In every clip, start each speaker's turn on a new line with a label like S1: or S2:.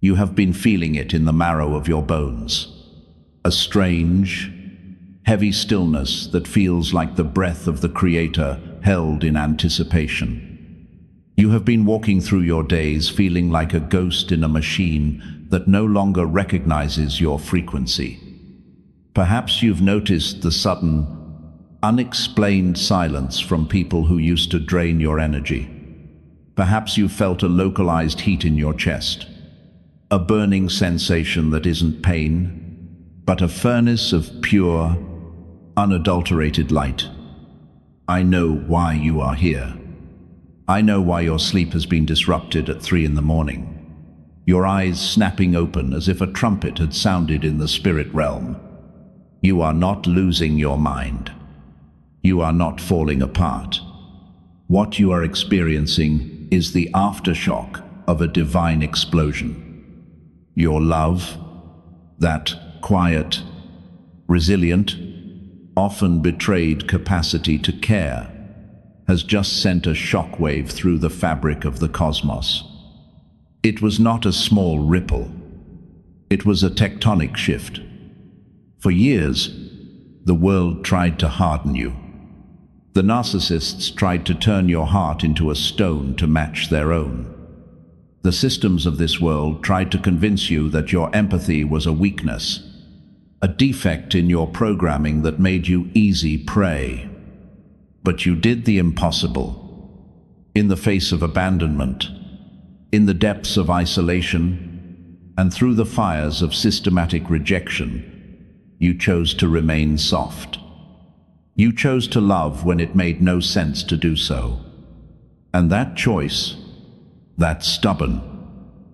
S1: You have been feeling it in the marrow of your bones. A strange, heavy stillness that feels like the breath of the Creator held in anticipation. You have been walking through your days feeling like a ghost in a machine that no longer recognizes your frequency. Perhaps you've noticed the sudden, unexplained silence from people who used to drain your energy. Perhaps you felt a localized heat in your chest, a burning sensation that isn't pain, but a furnace of pure, unadulterated light. I know why you are here. I know why your sleep has been disrupted at 3 a.m, your eyes snapping open as if a trumpet had sounded in the spirit realm. You are not losing your mind. You are not falling apart. What you are experiencing is the aftershock of a divine explosion. Your love, that quiet, resilient, often betrayed capacity to care, has just sent a shockwave through the fabric of the cosmos. It was not a small ripple. It was a tectonic shift. For years, the world tried to harden you. The narcissists tried to turn your heart into a stone to match their own. The systems of this world tried to convince you that your empathy was a weakness, a defect in your programming that made you easy prey. But you did the impossible. In the face of abandonment, in the depths of isolation, and through the fires of systematic rejection, you chose to remain soft. You chose to love when it made no sense to do so. And that choice, that stubborn,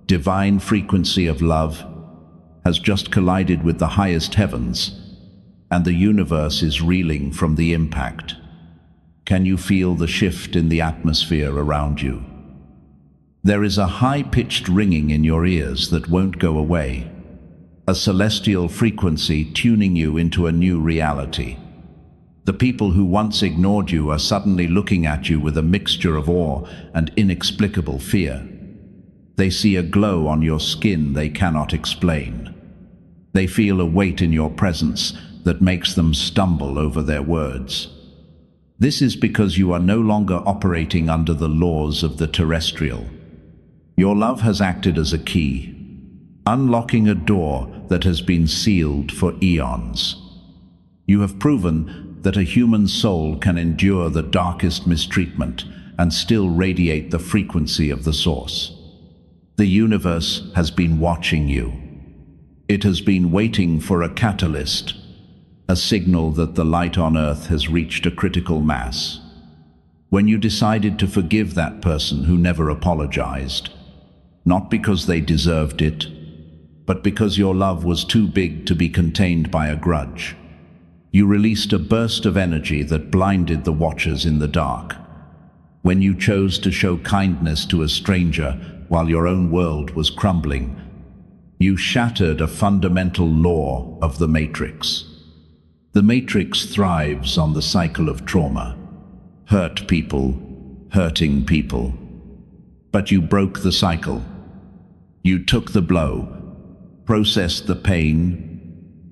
S1: divine frequency of love, has just collided with the highest heavens, and the universe is reeling from the impact. Can you feel the shift in the atmosphere around you? There is a high-pitched ringing in your ears that won't go away, a celestial frequency tuning you into a new reality. The people who once ignored you are suddenly looking at you with a mixture of awe and inexplicable fear. They see a glow on your skin they cannot explain. They feel a weight in your presence that makes them stumble over their words. This is because you are no longer operating under the laws of the terrestrial. Your love has acted as a key, unlocking a door that has been sealed for eons. You have proven that a human soul can endure the darkest mistreatment and still radiate the frequency of the source. The universe has been watching you. It has been waiting for a catalyst, a signal that the light on earth has reached a critical mass. When you decided to forgive that person who never apologized, not because they deserved it, but because your love was too big to be contained by a grudge, you released a burst of energy that blinded the watchers in the dark. When you chose to show kindness to a stranger while your own world was crumbling, you shattered a fundamental law of the Matrix. The Matrix thrives on the cycle of trauma. Hurt people, hurting people. But you broke the cycle. You took the blow, processed the pain,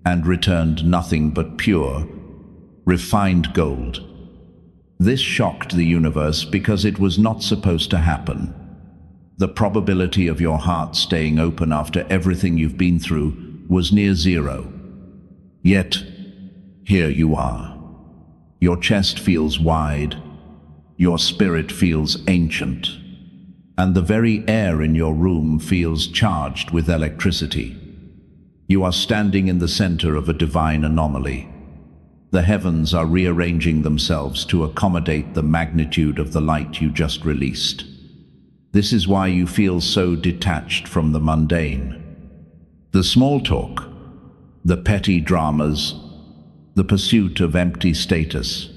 S1: and returned nothing but pure, refined gold. This shocked the universe because it was not supposed to happen. The probability of your heart staying open after everything you've been through was near zero. Yet, here you are. Your chest feels wide, your spirit feels ancient, and the very air in your room feels charged with electricity. You are standing in the center of a divine anomaly. The heavens are rearranging themselves to accommodate the magnitude of the light you just released. This is why you feel so detached from the mundane. The small talk, the petty dramas, the pursuit of empty status.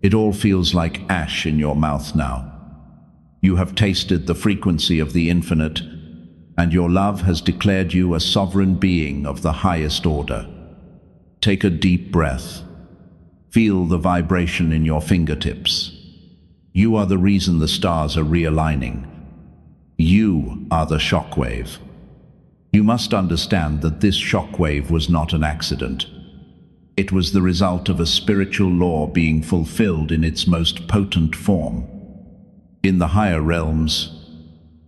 S1: It all feels like ash in your mouth now. You have tasted the frequency of the infinite, and your love has declared you a sovereign being of the highest order. Take a deep breath. Feel the vibration in your fingertips. You are the reason the stars are realigning. You are the shockwave. You must understand that this shockwave was not an accident. It was the result of a spiritual law being fulfilled in its most potent form. In the higher realms,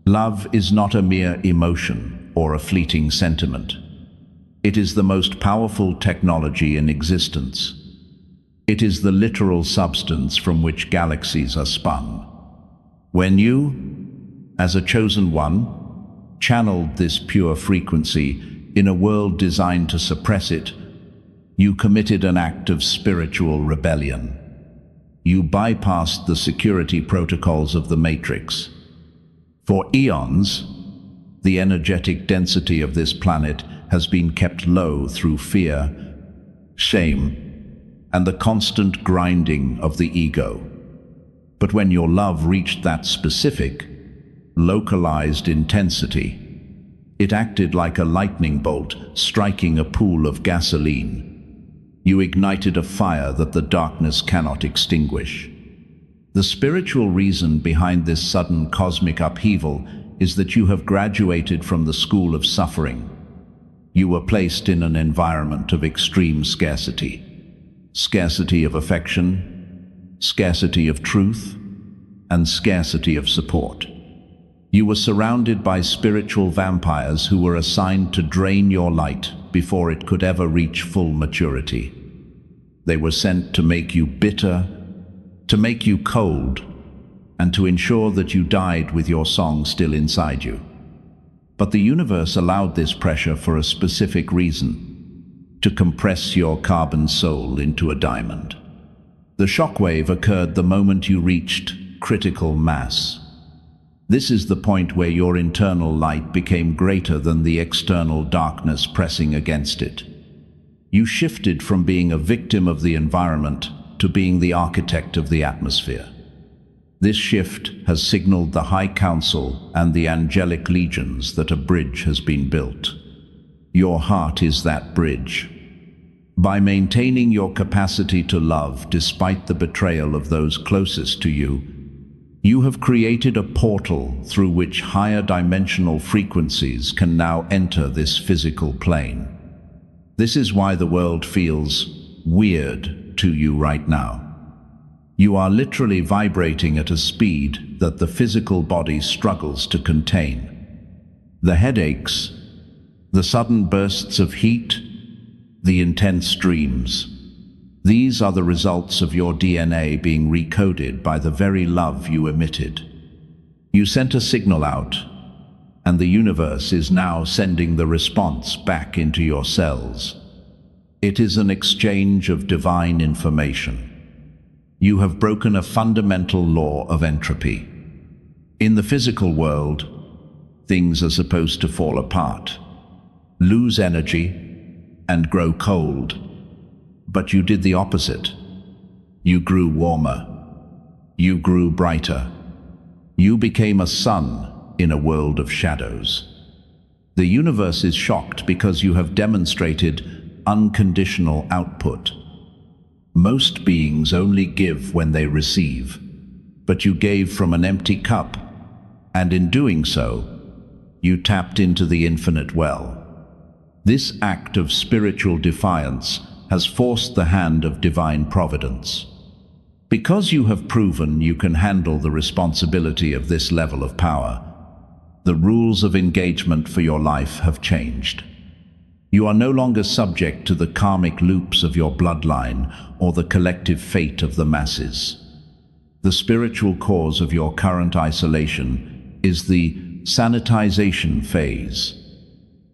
S1: love is not a mere emotion or a fleeting sentiment. It is the most powerful technology in existence. It is the literal substance from which galaxies are spun. When you, as a chosen one, channeled this pure frequency in a world designed to suppress it, you committed an act of spiritual rebellion. You bypassed the security protocols of the Matrix. For eons, the energetic density of this planet has been kept low through fear, shame, and the constant grinding of the ego. But when your love reached that specific, localized intensity, it acted like a lightning bolt striking a pool of gasoline. You ignited a fire that the darkness cannot extinguish. The spiritual reason behind this sudden cosmic upheaval is that you have graduated from the school of suffering. You were placed in an environment of extreme scarcity. Scarcity of affection, scarcity of truth, and scarcity of support. You were surrounded by spiritual vampires who were assigned to drain your light before it could ever reach full maturity. They were sent to make you bitter, to make you cold, and to ensure that you died with your song still inside you. But the universe allowed this pressure for a specific reason: to compress your carbon soul into a diamond. The shockwave occurred the moment you reached critical mass. This is the point where your internal light became greater than the external darkness pressing against it. You shifted from being a victim of the environment to being the architect of the atmosphere. This shift has signaled the High Council and the angelic legions that a bridge has been built. Your heart is that bridge. By maintaining your capacity to love despite the betrayal of those closest to you, you have created a portal through which higher dimensional frequencies can now enter this physical plane. This is why the world feels weird to you right now. You are literally vibrating at a speed that the physical body struggles to contain. The headaches, the sudden bursts of heat, the intense dreams. These are the results of your DNA being recoded by the very love you emitted. You sent a signal out, and the universe is now sending the response back into your cells. It is an exchange of divine information. You have broken a fundamental law of entropy. In the physical world, things are supposed to fall apart, lose energy, and grow cold. But you did the opposite. You grew warmer. You grew brighter. You became a sun in a world of shadows. The universe is shocked because you have demonstrated unconditional output. Most beings only give when they receive, but you gave from an empty cup, and in doing so, you tapped into the infinite well. This act of spiritual defiance has forced the hand of divine providence. Because you have proven you can handle the responsibility of this level of power, the rules of engagement for your life have changed. You are no longer subject to the karmic loops of your bloodline or the collective fate of the masses. The spiritual cause of your current isolation is the sanitization phase.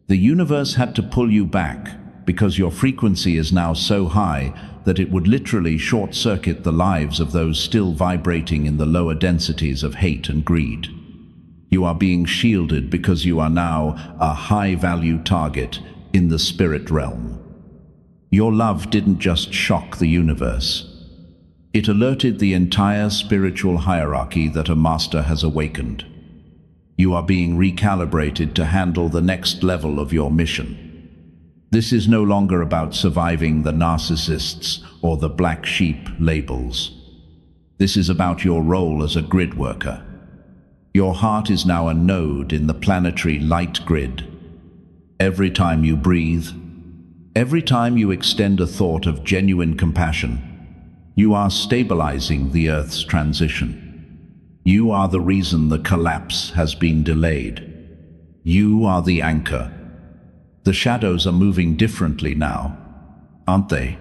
S1: The universe had to pull you back because your frequency is now so high that it would literally short-circuit the lives of those still vibrating in the lower densities of hate and greed. You are being shielded because you are now a high-value target in the spirit realm. Your love didn't just shock the universe. It alerted the entire spiritual hierarchy that a master has awakened. You are being recalibrated to handle the next level of your mission. This is no longer about surviving the narcissists or the black sheep labels. This is about your role as a grid worker. Your heart is now a node in the planetary light grid. Every time you breathe, every time you extend a thought of genuine compassion, you are stabilizing the Earth's transition. You are the reason the collapse has been delayed. You are the anchor. The shadows are moving differently now, aren't they?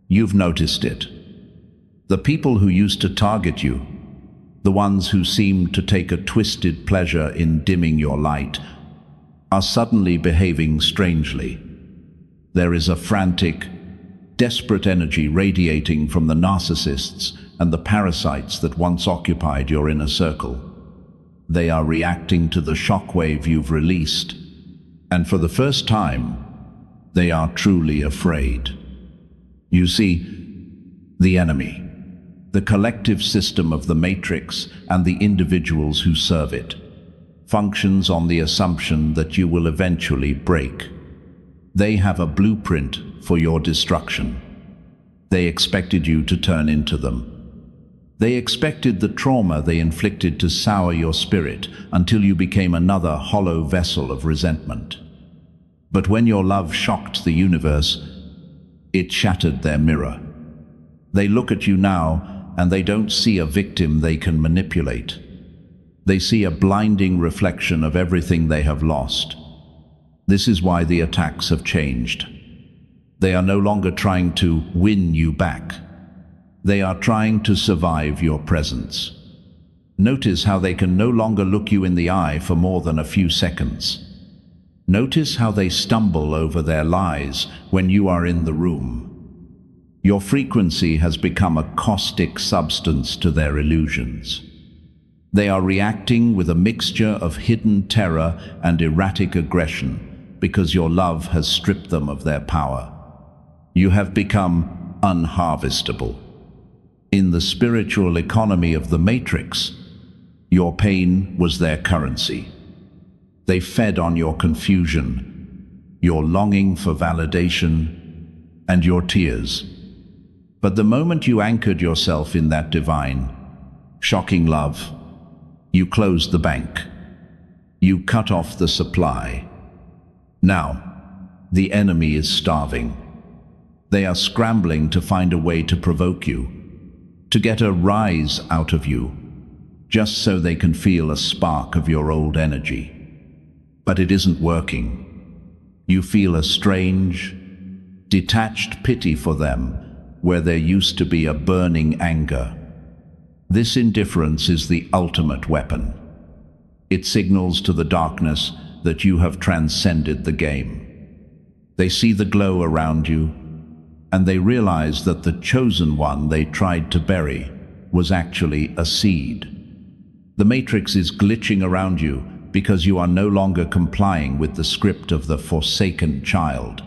S1: You've noticed it. The people who used to target you, the ones who seemed to take a twisted pleasure in dimming your light, are suddenly behaving strangely. There is a frantic, desperate energy radiating from the narcissists and the parasites that once occupied your inner circle. They are reacting to the shockwave you've released, and for the first time, they are truly afraid. You see, the enemy, the collective system of the matrix and the individuals who serve it, functions on the assumption that you will eventually break. They have a blueprint for your destruction. They expected you to turn into them. They expected the trauma they inflicted to sour your spirit until you became another hollow vessel of resentment. But when your love shocked the universe, it shattered their mirror. They look at you now, and they don't see a victim they can manipulate. They see a blinding reflection of everything they have lost. This is why the attacks have changed. They are no longer trying to win you back. They are trying to survive your presence. Notice how they can no longer look you in the eye for more than a few seconds. Notice how they stumble over their lies when you are in the room. Your frequency has become a caustic substance to their illusions. They are reacting with a mixture of hidden terror and erratic aggression because your love has stripped them of their power. You have become unharvestable. In the spiritual economy of the Matrix, your pain was their currency. They fed on your confusion, your longing for validation, and your tears. But the moment you anchored yourself in that divine, shocking love, you closed the bank. You cut off the supply. Now, the enemy is starving. They are scrambling to find a way to provoke you, to get a rise out of you, just so they can feel a spark of your old energy. But it isn't working. You feel a strange, detached pity for them where there used to be a burning anger. This indifference is the ultimate weapon. It signals to the darkness that you have transcended the game. They see the glow around you, and they realize that the chosen one they tried to bury was actually a seed. The Matrix is glitching around you because you are no longer complying with the script of the forsaken child.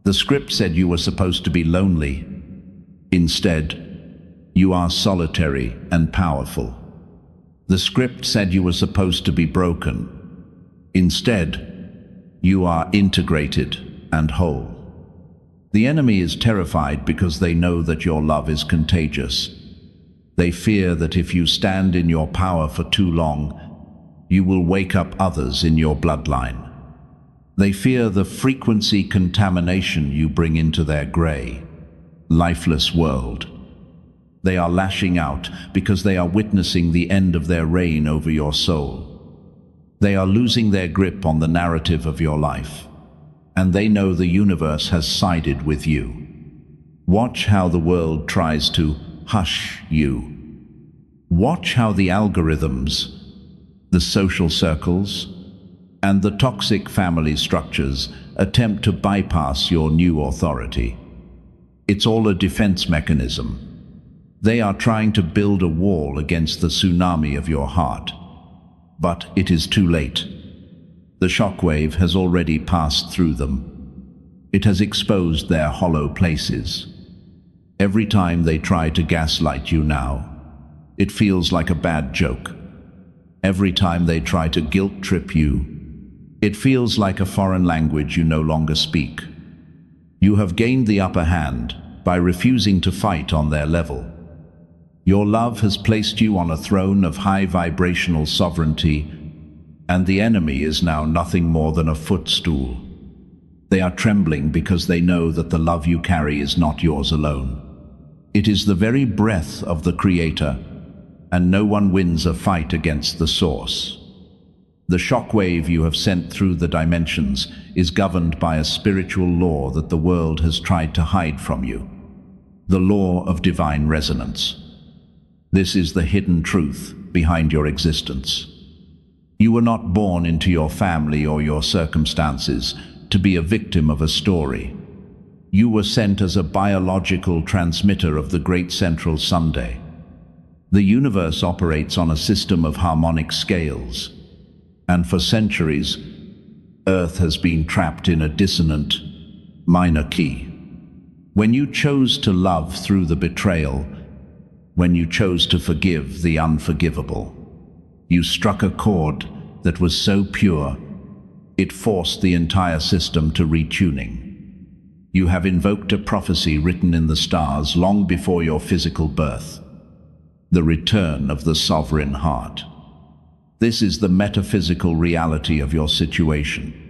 S1: The script said you were supposed to be lonely. Instead, you are solitary and powerful. The script said you were supposed to be broken. Instead, you are integrated and whole. The enemy is terrified because they know that your love is contagious. They fear that if you stand in your power for too long, you will wake up others in your bloodline. They fear the frequency contamination you bring into their gray, lifeless world. They are lashing out because they are witnessing the end of their reign over your soul. They are losing their grip on the narrative of your life, and they know the universe has sided with you. Watch how the world tries to hush you. Watch how the algorithms, the social circles, and the toxic family structures attempt to bypass your new authority. It's all a defense mechanism. They are trying to build a wall against the tsunami of your heart. But it is too late. The shockwave has already passed through them. It has exposed their hollow places. Every time they try to gaslight you now, it feels like a bad joke. Every time they try to guilt trip you, it feels like a foreign language you no longer speak. You have gained the upper hand by refusing to fight on their level. Your love has placed you on a throne of high vibrational sovereignty, and the enemy is now nothing more than a footstool. They are trembling because they know that the love you carry is not yours alone. It is the very breath of the Creator, and no one wins a fight against the source. The shockwave you have sent through the dimensions is governed by a spiritual law that the world has tried to hide from you. The law of divine resonance. This is the hidden truth behind your existence. You were not born into your family or your circumstances to be a victim of a story. You were sent as a biological transmitter of the great central Sunday. The universe operates on a system of harmonic scales, and for centuries, Earth has been trapped in a dissonant minor key. When you chose to love through the betrayal, when you chose to forgive the unforgivable, you struck a chord that was so pure, it forced the entire system to retuning. You have invoked a prophecy written in the stars long before your physical birth, the return of the sovereign heart. This is the metaphysical reality of your situation.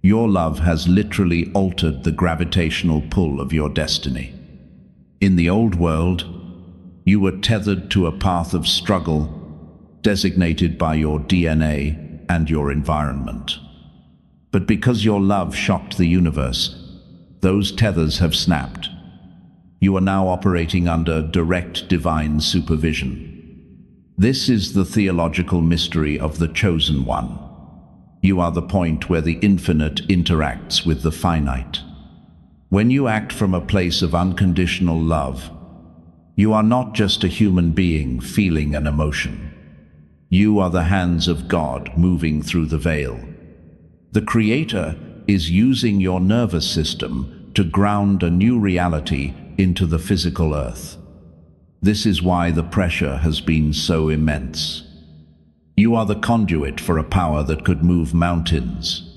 S1: Your love has literally altered the gravitational pull of your destiny. In the old world, you were tethered to a path of struggle designated by your DNA and your environment. But because your love shocked the universe, those tethers have snapped. You are now operating under direct divine supervision. This is the theological mystery of the chosen one. You are the point where the infinite interacts with the finite. When you act from a place of unconditional love, you are not just a human being feeling an emotion. You are the hands of God moving through the veil. The Creator is using your nervous system to ground a new reality into the physical earth. This is why the pressure has been so immense. You are the conduit for a power that could move mountains,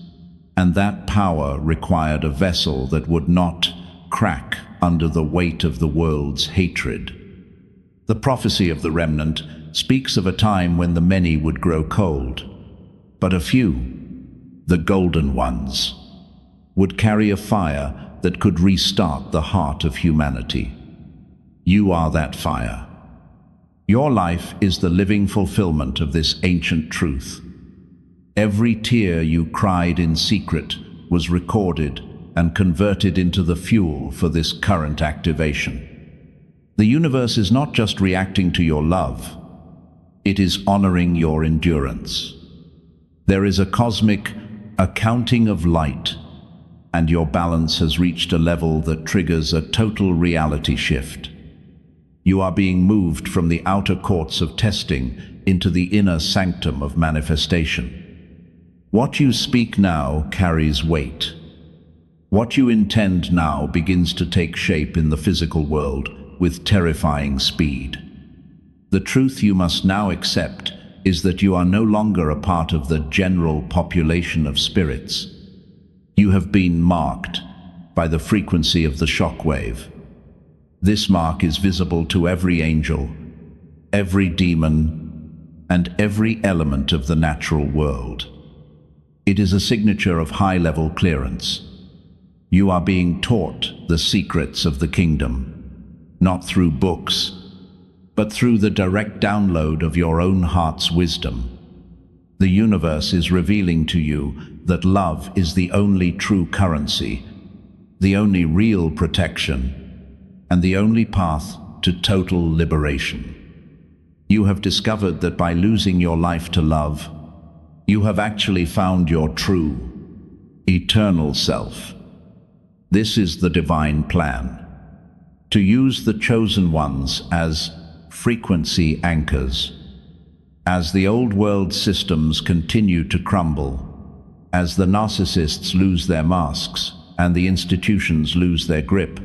S1: and that power required a vessel that would not crack under the weight of the world's hatred. The prophecy of the remnant speaks of a time when the many would grow cold, but a few, the golden ones, would carry a fire that could restart the heart of humanity. You are that fire. Your life is the living fulfillment of this ancient truth. Every tear you cried in secret was recorded and converted into the fuel for this current activation. The universe is not just reacting to your love, it is honoring your endurance. There is a cosmic accounting of light, and your balance has reached a level that triggers a total reality shift. You are being moved from the outer courts of testing into the inner sanctum of manifestation. What you speak now carries weight. What you intend now begins to take shape in the physical world with terrifying speed. The truth you must now accept is that you are no longer a part of the general population of spirits. You have been marked by the frequency of the shockwave. This mark is visible to every angel, every demon, and every element of the natural world. It is a signature of high-level clearance. You are being taught the secrets of the kingdom, not through books, but through the direct download of your own heart's wisdom. The universe is revealing to you that love is the only true currency, the only real protection, and the only path to total liberation. You have discovered that by losing your life to love, you have actually found your true, eternal self. This is the divine plan, to use the chosen ones as frequency anchors. As the old world systems continue to crumble, as the narcissists lose their masks and the institutions lose their grip,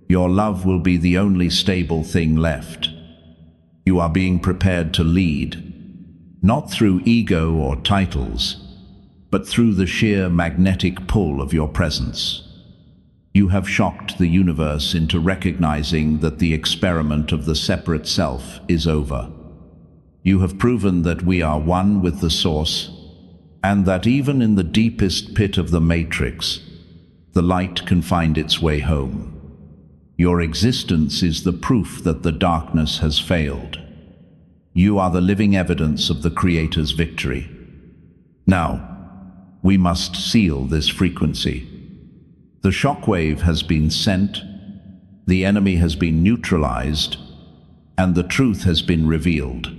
S1: your love will be the only stable thing left. You are being prepared to lead, not through ego or titles, but through the sheer magnetic pull of your presence. You have shocked the universe into recognizing that the experiment of the separate self is over. You have proven that we are one with the source, and that even in the deepest pit of the matrix, the light can find its way home. Your existence is the proof that the darkness has failed. You are the living evidence of the Creator's victory. Now, we must seal this frequency. The shockwave has been sent, the enemy has been neutralized, and the truth has been revealed.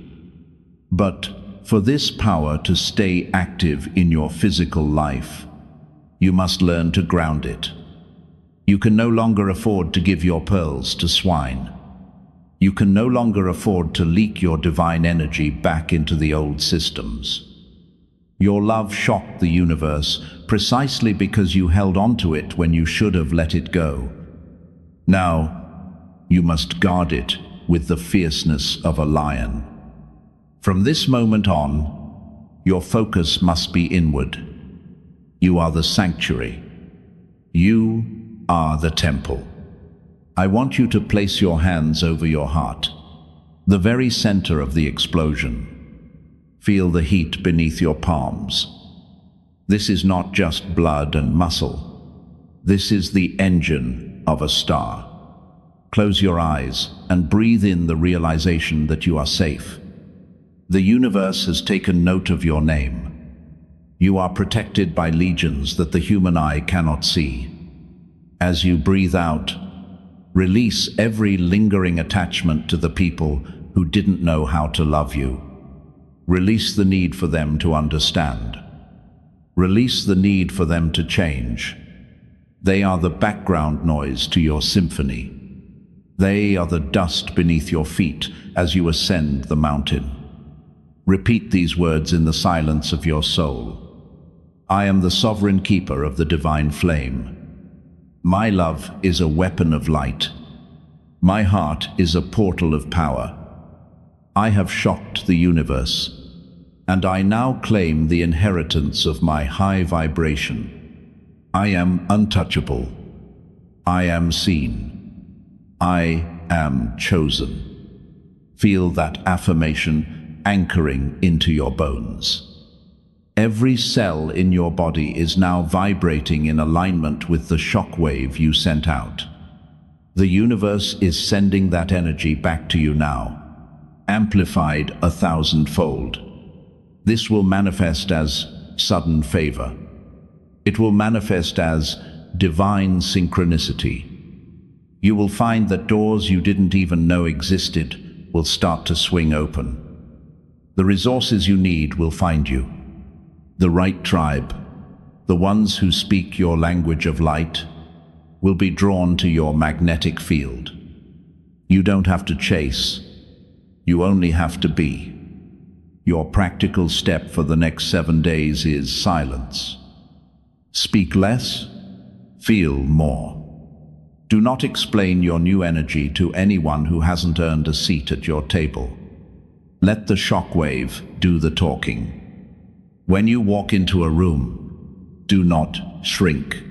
S1: But for this power to stay active in your physical life, you must learn to ground it. You can no longer afford to give your pearls to swine. You can no longer afford to leak your divine energy back into the old systems. Your love shocked the universe precisely because you held on to it when you should have let it go. Now, you must guard it with the fierceness of a lion. From this moment on, your focus must be inward. You are the sanctuary. You are the temple. I want you to place your hands over your heart, the very center of the explosion. Feel the heat beneath your palms. This is not just blood and muscle. This is the engine of a star. Close your eyes and breathe in the realization that you are safe. The universe has taken note of your name. You are protected by legions that the human eye cannot see. As you breathe out, release every lingering attachment to the people who didn't know how to love you. Release the need for them to understand. Release the need for them to change. They are the background noise to your symphony. They are the dust beneath your feet as you ascend the mountain. Repeat these words in the silence of your soul. I am the sovereign keeper of the divine flame. My love is a weapon of light. My heart is a portal of power. I have shocked the universe, and I now claim the inheritance of my high vibration. I am untouchable. I am seen. I am chosen. Feel that affirmation anchoring into your bones. Every cell in your body is now vibrating in alignment with the shock wave you sent out. The universe is sending that energy back to you now, amplified 1,000-fold. This will manifest as sudden favor. It will manifest as divine synchronicity. You will find that doors you didn't even know existed will start to swing open. The resources you need will find you. The right tribe, the ones who speak your language of light, will be drawn to your magnetic field. You don't have to chase. You only have to be. Your practical step for the next 7 days is silence. Speak less, feel more. Do not explain your new energy to anyone who hasn't earned a seat at your table. Let the shockwave do the talking. When you walk into a room, do not shrink.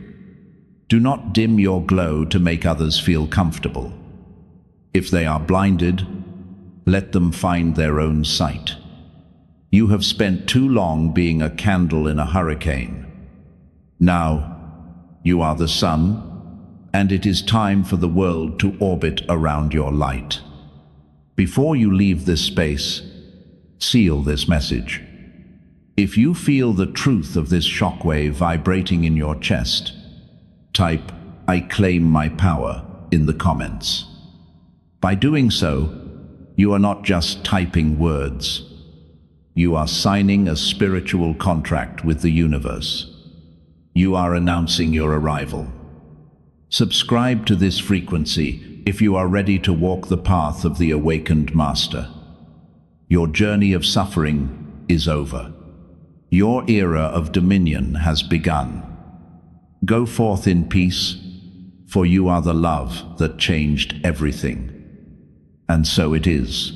S1: Do not dim your glow to make others feel comfortable. If they are blinded, let them find their own sight. You have spent too long being a candle in a hurricane. Now, you are the sun, and it is time for the world to orbit around your light. Before you leave this space, seal this message. If you feel the truth of this shockwave vibrating in your chest, type, "I claim my power," in the comments. By doing so, you are not just typing words. You are signing a spiritual contract with the universe. You are announcing your arrival. Subscribe to this frequency if you are ready to walk the path of the awakened master. Your journey of suffering is over. Your era of dominion has begun. Go forth in peace, for you are the love that changed everything. And so it is.